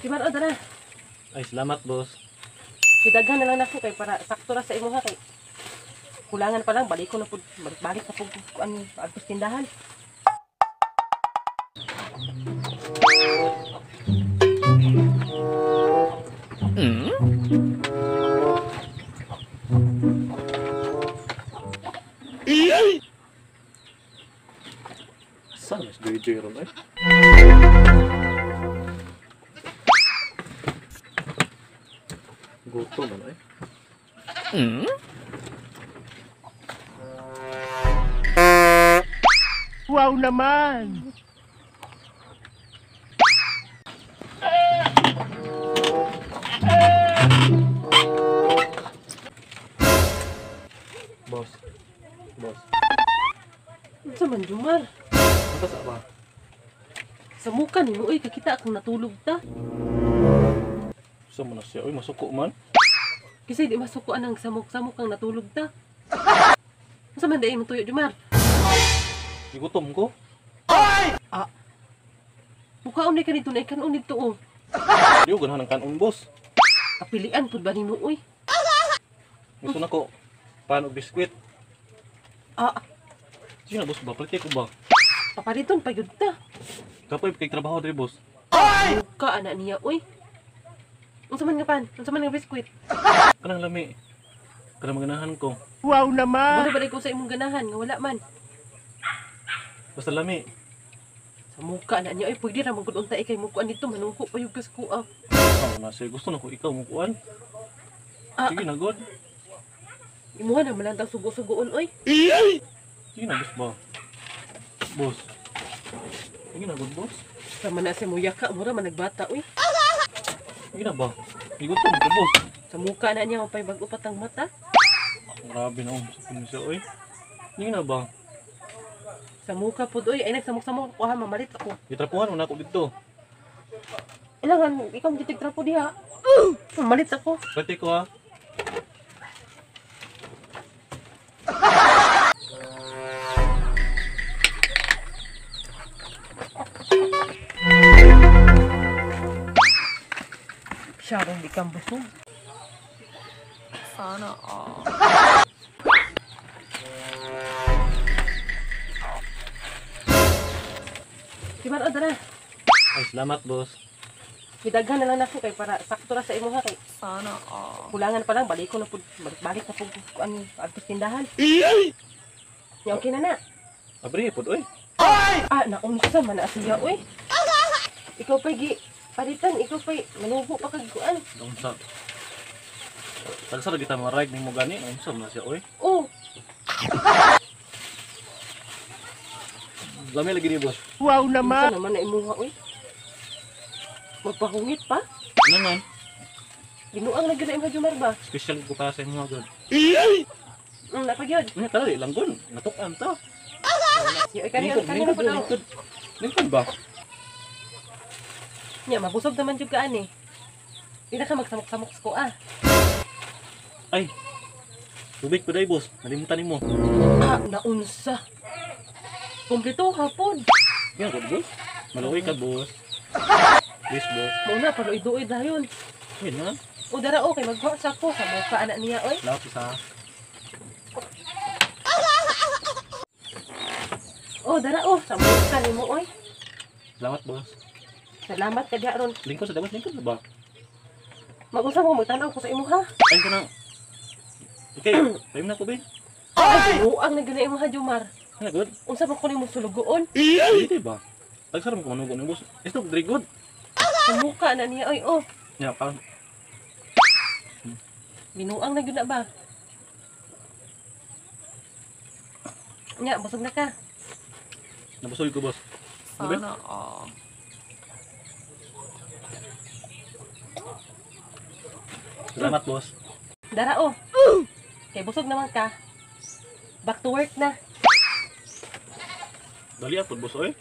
Kimano dara. Ay, salamat, boss. Idaghan na lang nako kay para sakto ra sa imo ha kay. Kulangan pa lang balik ko na pud balik na pud ano adtos tindahan. Saan mas DJ ron eh? Gutom ano eh? Wow naman! Boss. Boss. Unsa man Jumar? Ano sa ba? Sa muka ni mo kakita akong natulog ta. Saan mo na siya? Uy, masuko man. Kasi di masukuan ang samok-samok kang natulog ta. Unsa man dai mo tuyo Jumar? Igutom ko. Mukaon ni kanito na ikanon dito oh. Di ko ganahan ng kanon, boss. Kapilian pud ba nimo uy? Gusto na ko. Paano biskwit? Sige na, boss ba? Paliti ko ba? Papariton pa yun ta. Kapoy, kay trabaho dali, boss. Muka anak niya uy. Unsa man nga pan? Unsa man nga biskwit? Kanang lami. Kanang maganahan ko. Wow naman! Balik ko sa imong ganahan nga wala man. Basta lami. Sa muka anak niya uy pwede ra magud unta kay mukuan dito manungko pa yung kaskuha. Ano na siya? Gusto na ko ikaw mukuan. Sige na, God. Imuha na man lang daw sugo-sugoon oy. Sige na, boss ba? Boss. Sige na, God, boss. Sama na sa muyaka mura man nagbata uy. Sige na ba? Igutom ko, boss. Sa muka anak niya mapay bag-o patang mata. Grabe na, sa siya, oy. Sige na ba? Sa muka pud oy ay nagsamok-samok ako ha mamalit ako. Itrapuhan mo na ako dito. Ilangan ikaw gitig trapo diha. Mamalit ako. Pati ko, ha? Siyarong di kang busog. Sana all. Kimano dara. Ay, salamat, boss. Idaghan na lang nako kay para sakto ra sa imo ha kay. Sana all. Kulangan pa lang balik ko na pud balik na pud ano adtos tindahan. Ya okay na na. Abri, pod, oy. Naunsa man na siya oy. Ikaw pa gi palitan, ikaw pa manubo pa kag kuan. Unsa? Tagsa lagi ta marag nimo gani, unsa man siya, oy. Oh, Lami lagi ni, boss. Wow unsa naman! naman na imuha oy. Magpahungit pa. Naman, Ginuang na gyud na imong Jumar ba? special ko para sa inyo, God. Napagyod. Ano tala, langgon. Natukan to. Ay kanina kanina pud daw. Lingkod ba? Nya mabusog naman jud ka ani. Di na ka magsamok-samok sa kuha. Ay. Tubig ko dai, boss. Nalimutan nimo. Naunsa. Kompleto hapon. Yan, good, boss. Maluwi ka, boss. Please, boss. Muna paloy-doy dayon. Yan na. O dara o kay magwa sa ko sa muka anak niya oy. Lahat isa. O dara o sa muka nimo oy. Salamat, boss. Salamat ka diha ron. Lingkod sa dagat, lingkod na ba? Mag-usap mo magtanaw ko sa imo ha. Ay, ka na. Okay, time na ko, babe. Ay buang na gyud na imo ha Jumar. Ano, good? Unsa ba ko nimo sulugoon? Hindi ba? Tagsaram ko manugo ni boss. Ito, very good. Sa muka anak niya oy oh. Yan, parang Binuang na gyud na ba? Nya busog na ka. nabusog ko, boss. Ano ba? Sana all. Salamat, boss. Dara o. Kay busog naman ka. Back to work na. Dali, apod, boss, oy.